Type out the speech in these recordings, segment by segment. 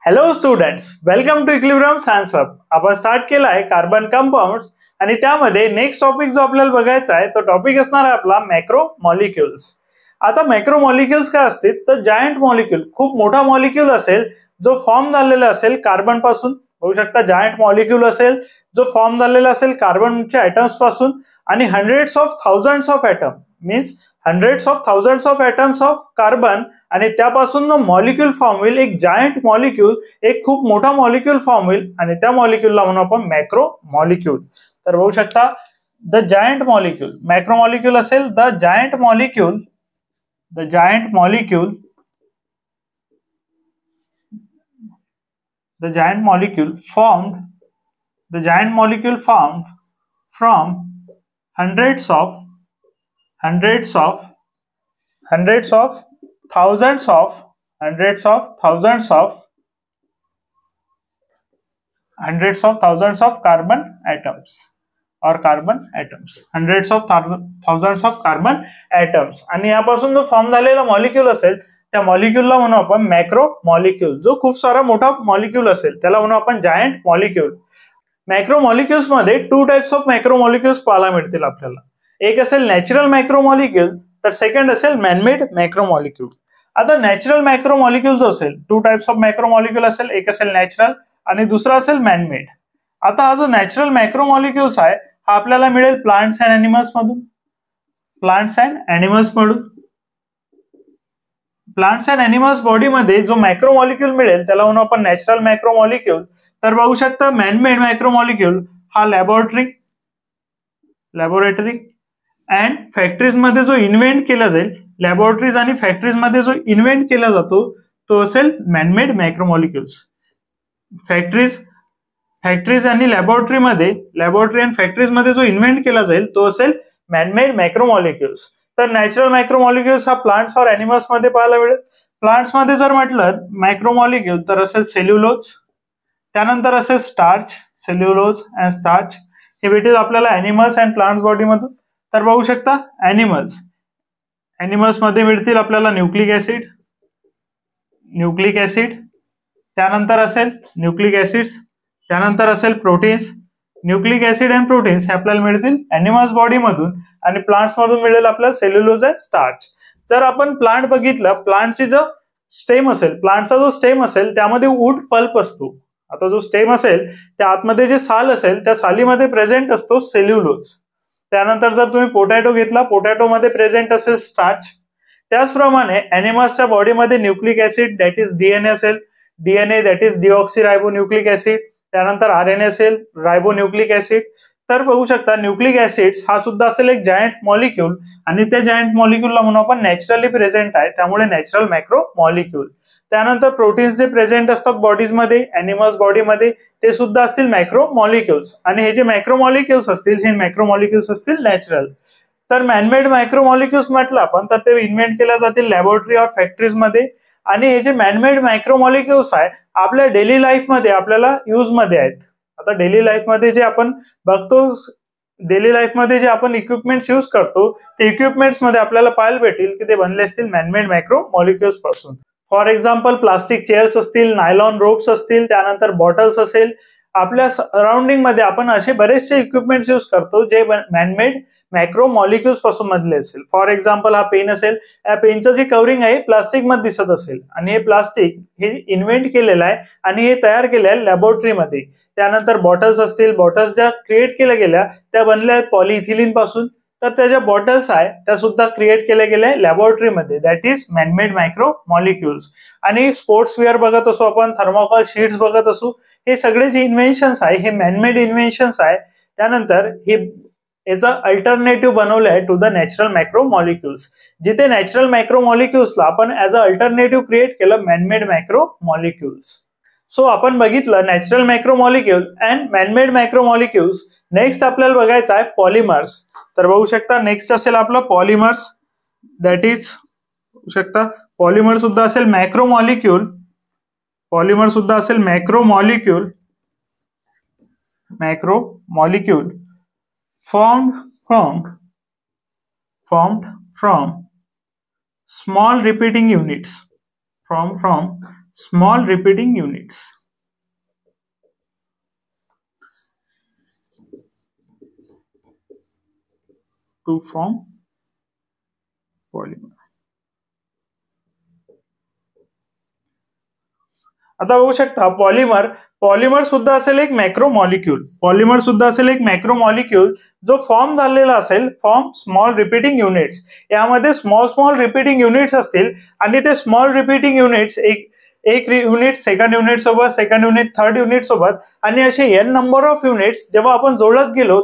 Hello students, welcome to equilibrium science hub. आपण start केला आहे कार्बन कंपाऊंड्स आणि त्यामध्ये नेक्स्ट टॉपिक जो आपल्याला बघायचा आहे तो टॉपिक असणार आहे आपला मॅक्रो मॉलिक्युल्स. आता मॅक्रो मॉलिक्युल्स काय असतील तर जायंट मॉलिक्यूल, खूप मोठा मॉलिक्यूल असेल जो फॉर्म झालेला असेल कार्बन पासून. बघू शकता जायंट मॉलिक्यूल असेल जो फॉर्म झालेला असेल कार्बनच्या ॲटम्स पासून आणि hundreds of thousands of atom means hundreds of thousands of atoms of carbon आणि त्यापासून मॉलिक्यूल फॉर्म होईल, एक जायंट मॉलिक्यूल, एक खूप मोठा मॉलिक्यूल फॉर्म होईल आणि त्या मॉलिक्यूलला म्हणू आपण मॅक्रो मॉलिक्यूल. तर बघू शकता the giant molecule, macro molecule असेल the giant molecule, the giant molecule, the giant molecule formed from hundreds of thousands of carbon atoms or carbon atoms, hundreds of thousands of carbon atoms. आणि यापासून जो form झालेला molecule असेल त्या मॉलिक्यूलला म्हणू आपण macro molecule. जो खूप सारा मोठा मॉलिक्यूल असेल त्याला म्हणू आपण जायंट मॉलिक्यूल. मॅक्रो मॉलिक्यूल्स मध्ये two types of macro molecules पाहायला मिळतील आपल्याला. एक असेल नॅचरल मॅक्रो मॉलिक्यूल तर सेकंड असेल मॅनमेड मॅक्रो मॉलिक्यूल. आता नॅचरल मॅक्रो मॉलिक्यूल जो असेल two types of macro molecule असेल, एक असेल नॅचरल आणि दुसरा असेल मॅनमेड. आता हा जो नॅचरल मॅक्रो मॉलिक्यूल्स आहे हा आपल्याला मिळेल प्लांट्स अँड ॲनिमल्स मधून. प्लांट्स अँड ॲनिमल्स मधून प्लांट्स अँड ॲनिमल्स बॉडीमध्ये जो मॅक्रो मॉलिक्यूल मिळेल त्याला म्हणू आपण नॅचरल मॅक्रो मॉलिक्यूल. तर बघू शकता मॅनमेड मॅक्रो मॉलिक्यूल हा लॅबोरेटरी अँड फॅक्टरीज मध्ये जो इन्व्हेंट केला जाईल, लॅबोरेटरीज आणि फॅक्टरीज मध्ये जो इन्व्हेंट केला जातो तो असेल मॅनमेड मॅक्रो मॉलिक्यूल्स. फॅक्टरीज आणि लॅबोरेटरी अँड फॅक्टरीज मध्ये जो इन्व्हेंट केला जाईल तो असेल मॅनमेड मॅक्रो मॉलिक्यूल्स. तर नॅचरल मायक्रो मॉलिक्युल्स हा प्लांट्स और ॲनिमल्स मध्ये पाहायला मिळेल. प्लांट्स मध्ये जर म्हटलं मायक्रो मॉलिक्यूल तर असेल सेल्युलोज, त्यानंतर असेल स्टार्च, सेल्युलोज अँड स्टार्च. हे भेटेल आपल्याला ॲनिमल्स अँड प्लांट्स बॉडी मधून. तर बघू शकता ॲनिमल्स मध्ये मिळतील आपल्याला न्यूक्लिक ऍसिड, त्यानंतर असेल न्यूक्लिक ऍसिड्स, त्यानंतर असेल proteins. Nucleic acid and proteins हे आपल्याला मिळतील ॲनिमल्स बॉडी मधून आणि प्लांट्स मधून मिळेल आपल्याला सेल्युलोज अँड स्टार्च. जर आपण प्लांट बघितलं, प्लांटची जो स्टेम असेल, प्लांटचा जो स्टेम असेल त्यामध्ये वूड पल्प असतो. आता जो स्टेम असेल त्या आतमध्ये जे साल असेल त्या सालीमध्ये प्रेझेंट असतो सेल्युलोज. त्यानंतर जर तुम्ही पोटॅटो घेतला, पोटॅटो मध्ये प्रेझेंट असेल स्टार्च. त्याचप्रमाणे ॲनिमल्सच्या बॉडीमध्ये nucleic acid that is DNA असेल, डीएनए दॅट इज डिऑक्सिरायबोन्यूक्लिक ऍसिड, त्यानंतर आरएनए असेल रायबोन्यूक्लिक ऍसिड. तर बघू शकता न्यूक्लिक ऍसिड्स हा सुद्धा असेल एक जायंट मॉलिक्यूल आणि त्या जायंट मॉलिक्यूलला म्हणून आपण नॅचरली प्रेझेंट आहे, त्यामुळे नॅचरल मॅक्रो मॉलिक्यूल. त्यानंतर प्रोटीन्स जे प्रेझेंट असतात बॉडीज मध्ये, ॲनिमल्स बॉडीमध्ये, ते सुद्धा असतील मॅक्रो मॉलिक्यूल्स. आणि हे जे मॅक्रो मॉलिक्यूल्स असतील हे मॅक्रो मॉलिक्यूल्स असतील नॅचरल. तर मॅनमेड मायक्रो मॉलिक्यूल्स म्हटलं आपण तर ते इन्व्हेंट केल्या जातील लॅबोरेटरी और फॅक्टरीज मध्ये. आणि हे जे मॅनमेड मायक्रो मॉलिक्यूल्स आहे आपल्या डेली लाईफ मध्ये आपल्याला यूज मध्ये आहेत. आता डेली लाईफ मध्ये जे आपण बघतो, डेली लाईफ मध्ये जे आपण इक्विपमेंट्स यूज करतो ते इक्विपमेंट्स मध्ये आपल्याला पाहायला भेटेल की ते बनले असतील मॅनमेड मायक्रो मॉलिक्यूल्स पासून. फॉर एक्झाम्पल प्लास्टिक चेअर्स असतील, नायलॉन रोप्स असतील, त्यानंतर बॉटल्स असेल. आपल्या सराउंडिंग मध्ये आपण असे बरेचसे इक्विपमेंट्स यूज करतो जे मॅनमेड मॅक्रो मॉलिक्यूल्स पासून मधले असेल. फॉर एक्झाम्पल हा पेन असेल, या पेनचं जे कव्हरिंग आहे प्लास्टिक मध्ये दिसत असेल आणि हे प्लास्टिक हे इन्व्हेंट केलेलं आहे आणि हे तयार केलं आहे लॅबोरेटरीमध्ये. त्यानंतर बॉटल्स असतील, बॉटल्स ज्या क्रिएट केल्या गेल्या त्या बनल्या आहेत पॉलिइथिलीन पासून. तर त्या ज्या बॉटल्स आहे त्या सुद्धा क्रिएट केल्या गेल्या लॅबोरेटरीमध्ये, that is manmade micro molecules. आणि स्पोर्ट्स वेअर बघत असो आपण, थर्मोकॉल शीट्स बघत असू, हे सगळे जे इन्व्हेन्शन्स आहे हे मॅनमेड इन्व्हेन्शन्स आहे. त्यानंतर हे याचा अल्टरनेटिव्ह बनवलं आहे to the natural micro molecules. जिथे नॅचरल मायक्रो मॉलिक्यूल्सला आपण ऍज अ अल्टरनेटिव्ह क्रिएट केलं मॅनमेड मायक्रो मॉलिक्यूल्स. सो आपण बघितलं natural micro molecule and manmade micro molecules. Next आपल्याला बघायचं आहे पॉलिमर्स. तर बघू शकता नेक्स्ट असेल आपलं पॉलिमर्स, दॅट इज बघू शकता पॉलिमर सुद्धा असेल मॅक्रो मॉलिक्यूल, पॉलिमर सुद्धा असेल macro molecule formed from small repeating units, from small repeating units. To form polymer. आता बघू शकता पॉलिमर सुद्धा असेल एक मॅक्रोमॉलिक्यूल. पॉलिमर सुद्धा असेल एक मॅक्रोमॉलिक्यूल जो फॉर्म झालेला असेल फॉर्म स्मॉल रिपीटिंग युनिट्स. यामध्ये स्मॉल रिपीटिंग युनिट्स असतील आणि ते स्मॉल रिपीटिंग युनिट्स एक युनिट सेकंड युनिट सोबत, सेकंड युनिट थर्ड युनिट सोबत आणि असे एन नंबर ऑफ युनिट्स जेव्हा आपण जोडत गेलो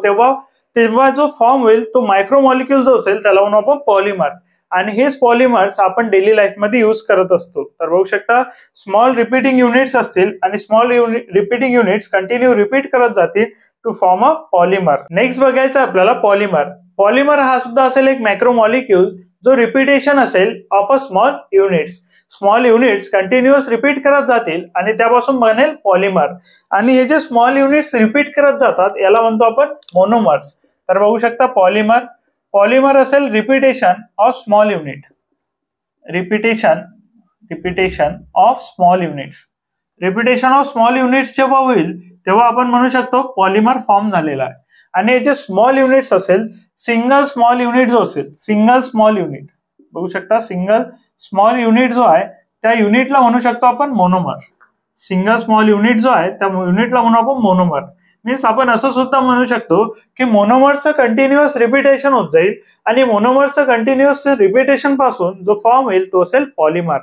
तेव्हा जो फॉर्म होईल तो मायक्रोमॉलिक्यूल जो असेल त्याला म्हणू आपण पॉलिमर. आणि हेच पॉलिमर्स आपण डेली लाईफ मध्ये यूज करत असतो. तर बघू शकता स्मॉल रिपीटिंग युनिट्स असतील आणि small repeating units continue repeat करत जातील to form a polymer. Next बघायचं आपल्याला पॉलिमर. पॉलिमर हा सुद्धा असेल एक मॅक्रोमॉलिक्यूल जो रिपीटेशन असेल of a small units. Small units continuous repeat करत जातील आणि त्यापासून बनेल पॉलिमर. आणि हे जे स्मॉल युनिट्स रिपीट करत जातात याला म्हणतो आपण मोनोमर्स. तर बघू शकता पॉलिमर असेल repetition of small unit. Repetition of small units. Repetition of small units जेव्हा होईल तेव्हा आपण म्हणू शकतो पॉलिमर फॉर्म झालेला आहे. आणि हे जे स्मॉल युनिट्स असेल सिंगल स्मॉल युनिट जो असेल सिंगल स्मॉल युनिट बघू शकता सिंगल स्मॉल युनिट जो आहे त्या युनिटला म्हणू शकतो आपण मोनोमर. सिंगल स्मॉल युनिट जो आहे त्या युनिटला म्हणू आपण मोनोमर. मीन्स आपण असं सुद्धा म्हणू शकतो की मोनोमरचं कंटिन्युअस रिपीटेशन होत जाईल आणि मोनोमरचं कंटिन्युअस रिपीटेशन पासून जो फॉर्म होईल तो असेल पॉलिमर.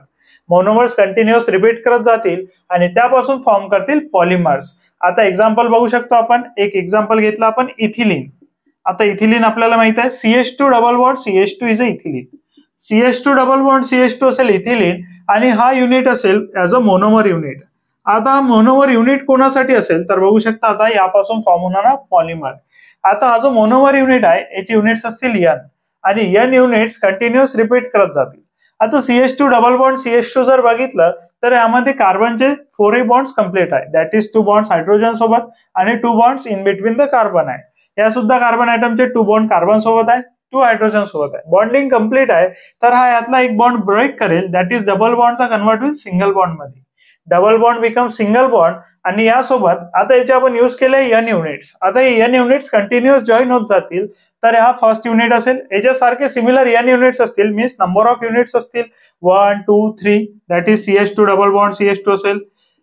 मोनोमर्स कंटिन्युअस रिपीट करत जातील आणि त्यापासून फॉर्म करतील पॉलिमर्स. आता एक्झाम्पल बघू शकतो आपण. एक एक्झाम्पल घेतला आपण इथिलीन. आता इथिलीन आपल्याला माहित आहे CH2 double bond CH2 is a ethylene. CH2 double bond CH2 असेल इथिलीन आणि हा युनिट असेल ऍज अ मोनोमर युनिट. आता मोनोमर युनिट कोणासाठी असेल तर बघू शकता आता यापासून फॉर्म होणारा पॉलिमर. आता हा जो मोनोमर युनिट आहे याचे युनिट्स असतील N आणि N युनिट्स कंटिन्युअस रिपीट करत जातील. आता CH2 डबल बॉन्ड CH2 जर बघितलं तर यामध्ये कार्बनचे 4 बॉन्ड्स कम्प्लीट आहे. दॅट इज 2 बॉन्ड्स हायड्रोजन सोबत आणि 2 bonds in between the carbon आहे. या सुद्धा कार्बन आयटमचे 2 बॉन्ड कार्बन सोबत आहे, 2 हायड्रोजन सोबत आहे. बॉन्डिंग कम्प्लीट आहे तर हा यातला एक बॉन्ड ब्रेक करेल. दॅट इज डबल बॉन्डचा कन्वर्ट होईल सिंगल बॉन्ड मध्ये. Double bond become single bond आणि यासोबत आता याचे आपण यूज केले N युनिट्स. आता हे N युनिट्स कंटिन्युअस जॉईन होत जातील तर हा फर्स्ट युनिट असेल. याच्यासारखे सिमिलर N युनिट्स असतील मीन्स नंबर ऑफ युनिट्स असतील 1 2 3 that is CH2 double bond CH2 असेल.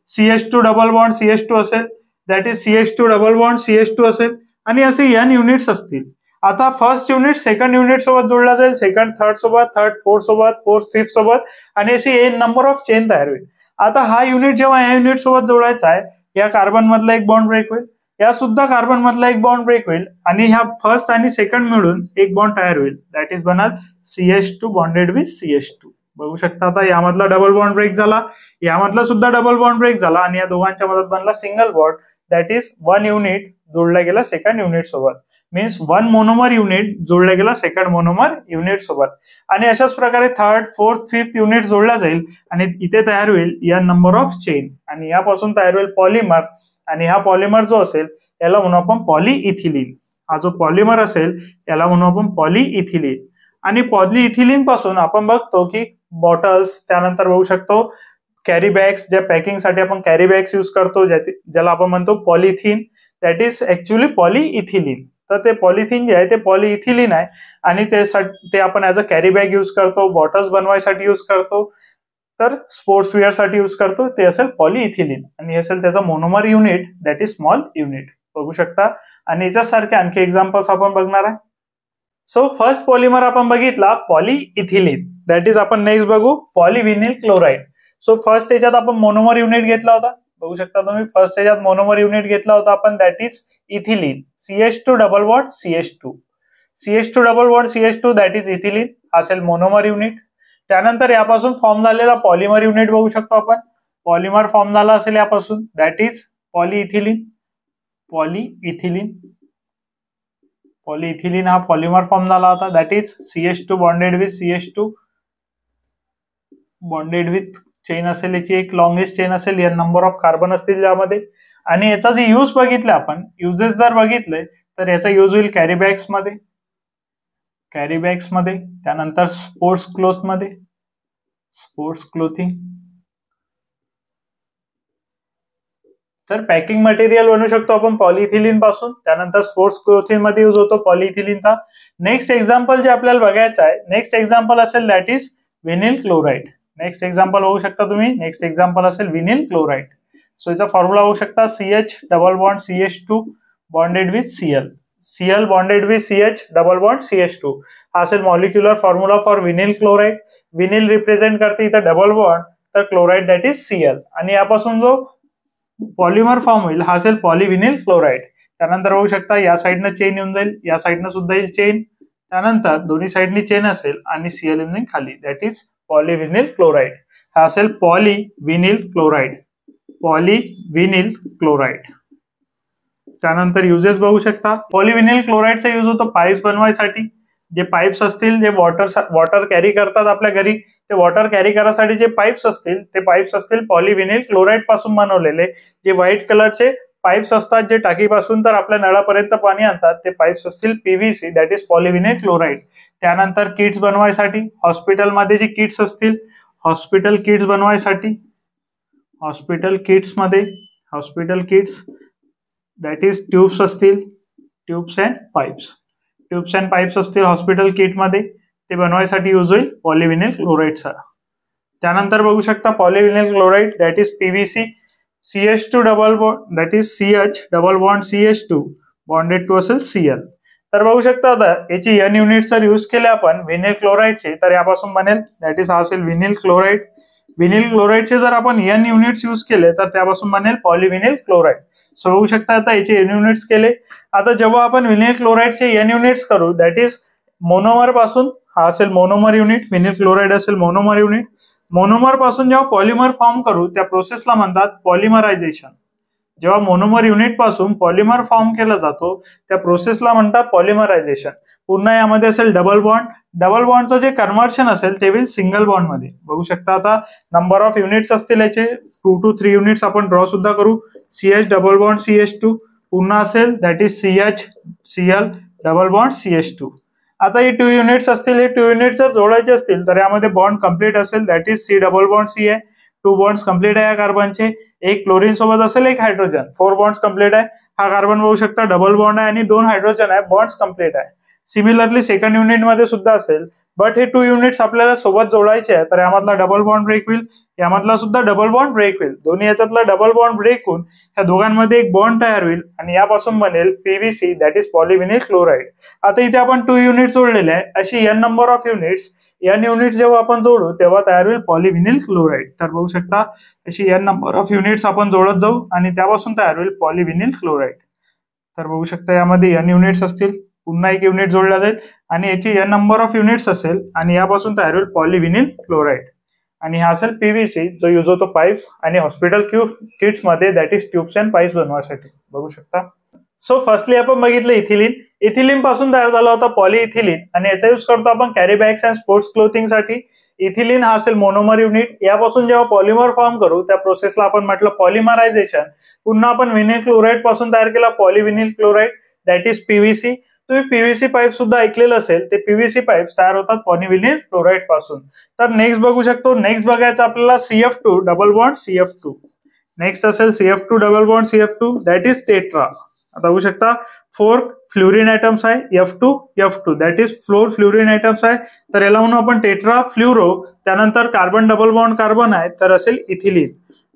CH2 डबल बॉन्ड CH2 असेल that is CH2 double bond CH2 असेल आणि असे N युनिट्स असतील. आता फर्स्ट युनिट सेकंड युनिट सोबत जोडला जाईल, सेकंड थर्ड सोबत, थर्ड फोर्थ सोबत, फोर्थ फिफ्थ सोबत आणि अशी एन नंबर ऑफ चेन तयार होईल. आता हा युनिट जेव्हा या युनिट सोबत जोडायचा आहे या कार्बन मधला एक बॉन्ड ब्रेक होईल, या सुद्धा कार्बन मधला एक बॉन्ड ब्रेक होईल आणि ह्या फर्स्ट आणि सेकंड मिळून एक बॉन्ड तयार होईल. दॅट इज बनल CH2 बॉन्डेड विथ CH2. बघू शकता आता यामधला डबल बॉन्ड ब्रेक झाला, यामधला सुद्धा डबल बॉन्ड ब्रेक झाला आणि या दोघांच्या मदत बनला single bond. That is 1 unit जोडला गेला सेकंड युनिट सोबत. मीन्स 1 मोनोमर युनिट जोडला गेला सेकंड मोनोमर युनिट सोबत. आणि अशाच प्रकारे थर्ड फोर्थ फिफ्थ युनिट जोडला जाईल आणि इथे तयार होईल या नंबर ऑफ चेन आणि यापासून तयार होईल पॉलिमर. आणि हा पॉलिमर जो असेल याला म्हणू आपण पॉलिइथिलीन. हा जो पॉलिमर असेल याला म्हणू आपण पॉलिइथिलीन. आणि पॉलिइथिलीन पासून आपण बघतो की बॉटल्स, त्यानंतर बघू शकतो कॅरी बॅग्स, ज्या पॅकिंग साठी आपण कॅरी बॅग्स यूज करतो ज्याला आपण म्हणतो पॉलिथिन, दॅट इज ऍक्च्युअली पॉलिइथिलीन. तर ते पॉलिथिन जे आहे ते पॉलिइथिलीन आहे आणि ते आपण ऍज अ कॅरी बॅग यूज करतो, बॉटल्स बनवायसाठी यूज करतो, तर स्पोर्ट्स वेअर साठी यूज करतो, ते असेल पॉलिइथिलीन. आणि हे असेल त्याचा monomer unit that is small unit. बघू शकता. आणि याच्यासारखे आणखी एक्झाम्पल्स आपण बघणार आहे. सो फर्स्ट पॉलिमर आपण बघितला पॉलिइथिलीन. दॅट इज आपण नेक्स्ट बघू पॉलिव्हिनिल क्लोराइड. सो फर्स्ट याच्यात आपण मोनोमर युनिट घेतला होता. बघू शकता तुम्ही फर्स्ट याच्यात मोनोमर युनिट घेतला होता आपण that is ethylene. CH2 double bond CH2. CH2 double bond CH2 that is ethylene असेल मोनोमर युनिट. त्यानंतर यापासून फॉर्म झालेला पॉलिमर युनिट बघू शकतो आपण. पॉलिमर फॉर्म झाला असेल यापासून दॅट इज पॉलिइथिलीन. पॉलिइथिलीन हा पॉलिमर फॉर्म झाला होता that is CH2 bonded with CH2 bonded with chain असेल, याची एक लॉंगेस्ट चेन असेल, या नंबर ऑफ कार्बन असतील ज्यामध्ये. आणि याचा जे यूज बघितला आपण, युजेस जर बघितले तर याचा यूज होईल कॅरी बॅग्स मध्ये, त्यानंतर स्पोर्ट्स क्लोथ मध्ये, स्पोर्ट्स क्लोथिंग, तर पॅकिंग मटेरियल बनवू शकतो आपण पॉलिइथिलीन पासून. त्यानंतर स्पोर्ट्स क्लोथिंग मध्ये यूज होतो पॉलिइथिलीनचा. नेक्स्ट एक्झाम्पल जे आपल्याला बघायचं आहे, नेक्स्ट एक्झाम्पल असेल that is vinyl chloride. Next example बघू शकता तुम्ही. नेक्स्ट एक्झाम्पल असेल विनिल क्लोराइड. सो याचा फॉर्म्युला बघू शकता CH double bond CH2 bonded with Cl. Cl bonded with CH double bond CH2 हा असेल molecular formula for vinyl chloride. Vinyl represent करते इथं डबल बॉन्ड, तर क्लोराइड दॅट इज Cl. आणि यापासून जो पॉलिमर फॉर्म होईल हा असेल पॉलिविनिल क्लोराइड. त्यानंतर बघू शकता या साईडनं चेन येऊन जाईल, या साईडनं सुद्धा येईल चेन. त्यानंतर दोन्ही साईडनी चेन असेल आणि Cl येऊन खाली, दॅट इज पॉलिविनिल क्लोराइड. हा असेल पॉलिविनिल क्लोराइड. पॉलिविनिल क्लोराइड. त्यानंतर युजेस बघू शकता. पॉलिविनिल क्लोराइडचा यूज होतो पाईप्स बनवायसाठी. जे पाईप्स असतील जे वॉटर कॅरी करतात आपल्या घरी, ते वॉटर कॅरी करायसाठी जे पाईप्स असतील ते पाईप्स असतील पॉलिविनिल क्लोराइड पासून बनवलेले. जे व्हाईट कलरचे पाईप्स असतात जे टाकीपासून तर आपल्या नळापर्यंत पाणी आणतात, ते पाईप्स असतील PVC that is polyvinyl chloride. त्यानंतर किट्स बनवायसाठी, हॉस्पिटलमध्ये जे किट्स असतील, हॉस्पिटल किट्स बनवायसाठी, hospital kits that is tubes असतील, ट्यूब्स अँड पाईप्स असतील हॉस्पिटल किट मध्ये, ते बनवायसाठी यूज होईल पॉलिविनिल क्लोराइडचा. त्यानंतर बघू शकता polyvinyl chloride that is PVC CH2 double bond that is CH double bond CH2 bonded to असेल Cl. तर बघू शकता आता याची N युनिट्स जर यूज केले आपण विनिल क्लोराइडचे, तर यापासून बनेल दॅट इज हा असेल विनिल क्लोराइड. विनिल क्लोराइडचे जर आपण N युनिट्स यूज केले तर त्यापासून बनेल पॉलिविनिल क्लोराइड. सो बघू शकता आता याचे N युनिट्स केले. आता जेव्हा आपण विनिल क्लोराइडचे N युनिट्स करू दॅट इज मोनोमर पासून, हा असेल मोनोमर युनिट, विनिल क्लोराइड असेल मोनोमर युनिट. मोनोमर पासून जेव्हा पॉलिमर फॉर्म करू त्या प्रोसेसला म्हणतात पॉलिमरायझेशन. जेव्हा मोनोमर युनिट पासून पॉलिमर फॉर्म केला जातो त्या प्रोसेसला म्हणतात पॉलिमरायझेशन. पुन्हा यामध्ये असेल डबल बॉन्ड. डबल बॉन्डचं जे कन्व्हर्शन असेल ते होईल सिंगल बॉन्ड मध्ये. बघू शकता आता नंबर ऑफ युनिट्स असतील याचे 2 to 3 युनिट्स आपण ड्रॉ सुद्धा करू. CH डबल बॉन्ड CH2 पुन्हा असेल that is CH Cl double bond CH2. आता हे 2 युनिट्स असतील, हे 2 युनिट्स जर जोडायचे असतील तर यामध्ये बॉन्ड कंप्लीट असेल that is C double bond C आहे. 2 बॉन्ड्स कंप्लीट आहे या कार्बनचे. एक क्लोरीन सोबत असेल, एक हायड्रोजन. 4 बॉन्ड्स कंप्लीट आहे. हा कार्बन बघू शकता डबल बॉन्ड आहे आणि 2 हायड्रोजन आहे, बॉन्ड्स कंप्लीट आहे. सिमिलरली सेकंड युनिट मध्ये सुद्धा असेल, बट हे 2 युनिट्स आपल्याला सोबत जोडायचे आहे, तर यामधला डबल बॉन्ड ब्रेक होईल, यामधला सुद्धा डबल बॉन्ड ब्रेक होईल. दोन्ही याच्यातला डबल बॉन्ड ब्रेक होऊन या दोघांमध्ये एक बॉन्ड तयार होईल आणि यापासून बनेल PVC that is polyvinyl chloride. आता इथे आपण 2 युनिट जोडलेले आहे, अशी N number of units, N units जेव्हा आपण जोडू तेव्हा तयार होईल पॉलिविनिल क्लोराइड. तर बघू शकता अशी N नंबर ऑफ युनिट्स आपण जोडत जाऊ आणि त्यापासून तयार होईल पॉलिविनिल क्लोराइड. तर बघू शकता यामध्ये N युनिट्स असतील, पुन्हा एक युनिट जोडला जाईल आणि याची N नंबर ऑफ युनिट्स असेल आणि यापासून तयार होईल पॉलिविनिल क्लोराइड. आणि हा असेल PVC जो यूज होतो पाईप्स आणि हॉस्पिटल किट्स मध्ये that is tubes and pipes बनवण्यासाठी. बघू शकता. सो फर्स्टली आपण बघितलं इथिलीन. इथिलीन पासून तयार झाला होता पॉलिइथिलीन आणि याचा यूज करतो आपण carry bags and sports clothing साठी. इथिलीन हा असेल मोनोमर युनिट. यापासून जेव्हा पॉलिमर फॉर्म करू त्या प्रोसेसला आपण म्हटलं पॉलिमरायझेशन. पुन्हा आपण विनिल क्लोराइड पासून तयार केला पॉलिविनिल क्लोराइड दॅट इज PVC. तुम्ही PVC पाईप सुद्धा ऐकलेलं असेल, ते PVC पाईप्स तयार होतात पॉलिविनिल क्लोराइड पासून. तर नेक्स्ट बघू शकतो, नेक्स्ट बघायचं आपल्याला CF2 double bond CF2. Next असेल CF2 double bond CF2 that is tetra. आता बघू शकता 4 फ्लोरीन आयटम्स आहे, F2 that is 4 fluorine items आहे, तर याला म्हणून आपण टेट्रा फ्ल्युरो. त्यानंतर कार्बन डबल बॉन्ड कार्बन आहे, तर असेल इथिलीन.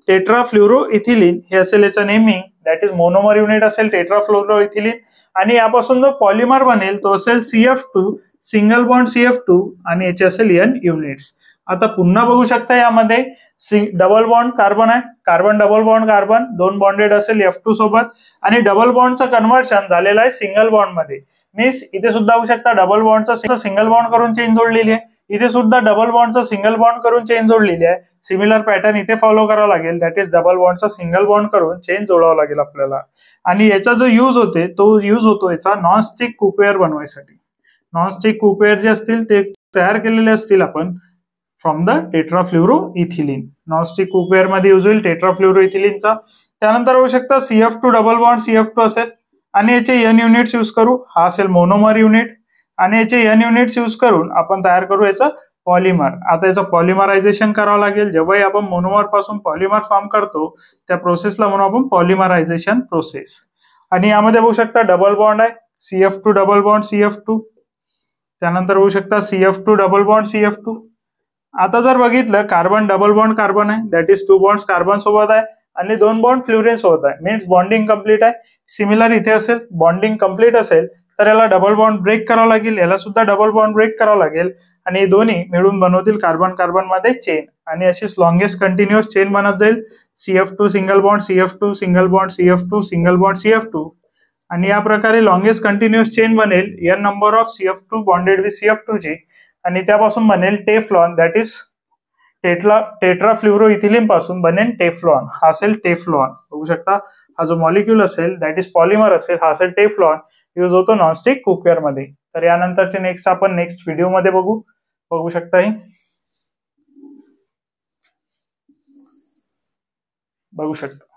टेट्रा फ्ल्युरो इथिलीन हे असेल याचं naming that is monomer unit असेल टेट्रा फ्लोरो इथिलीन. आणि यापासून जो पॉलिमर बनेल तो असेल CF2 सिंगल बॉन्ड CF2 आणि याचे असेल N युनिट्स. आता पुन्हा बघू शकता यामध्ये डबल बॉन्ड कार्बन आहे, carbon double bond carbon 2 bonded असेल F2 सोबत आणि डबल बॉन्डचं कन्व्हर्शन झालेलं आहे सिंगल बॉन्ड मध्ये. मीन्स इथे सुद्धा बघू शकता डबल बॉन्डचा सिंगल बॉन्ड करून चेन जोडलेली आहे, इथे सुद्धा डबल बॉन्डचा सिंगल बॉन्ड करून चेन जोडलेली आहे. सिमिलर पॅटर्न इथे फॉलो करावा लागेल दॅट इज डबल बॉन्डचा सिंगल बॉन्ड करून चेन जोडावं लागेल आपल्याला. आणि याचा जो यूज होते तो यूज होतो याचा नॉनस्टिक कुकवेअर बनवायसाठी. नॉनस्टिक कुकवेअर जे असतील ते तयार केलेले असतील आपण from the tetrafluoroethylene. Nonstick cookware मध्ये यूज होईल टेट्राफ्ल्युरो इथिलीनचा. त्यानंतर होऊ शकता CF2 डबल बॉन्ड CF2 असेल आणि याचे N युनिट्स यूज करू. हा असेल मोनोमर युनिट आणि याचे एन युनिट्स यूज करून आपण तयार करू याचं पॉलिमर. आता याचं पॉलिमरायझेशन करावं लागेल. जेव्हाही आपण मोनोमर पासून पॉलिमर फॉर्म करतो त्या प्रोसेसला म्हणून आपण पॉलिमरायझेशन प्रोसेस. आणि यामध्ये बघू शकता डबल बॉन्ड आहे, CF2 डबल बॉन्ड CF2. त्यानंतर बघू शकता CF2 डबल बॉन्ड CF2. आता जर बघितलं कार्बन डबल बॉन्ड कार्बन आहे, दॅट इज 2 बॉन्ड्स कार्बन सोबत आहे आणि 2 बॉन्ड फ्लोरीन सोबत आहे, मीन्स बॉन्डिंग कंप्लीट आहे. सिमिलर इथे असेल, बॉन्डिंग कंप्लीट असेल तर याला डबल बॉन्ड ब्रेक करावं लागेल, याला सुद्धा डबल बॉन्ड ब्रेक करावं लागेल आणि हे दोन्ही मिळून बनवतील कार्बन कार्बन मध्ये चेन. आणि अशीच लॉंगेस्ट कंटिन्युअस चेन बनत जाईल. CF2 single bond CF2 single bond CF2 single bond CF2. आणि या प्रकारे लॉंगेस्ट कंटिन्युअस चेन बनेल n number of CF2 bonded with CF2 ची. आणि त्यापासून बनेल टेफ्लॉन, दॅट इज टेट्राफ्ल्युरोइथिलीन पासून बनेल टेफ्लॉन. हा असेल टेफ्लॉन. बघू शकता हा जो मॉलिक्यूल असेल दॅट इज पॉलिमर असेल, हा असेल टेफ्लॉन. यूज होतो नॉनस्टिक कुकवेअर मध्ये. तर यानंतरचे नेक्स्ट आपण नेक्स्ट व्हिडिओ मध्ये बघू शकता हे बघू शकता.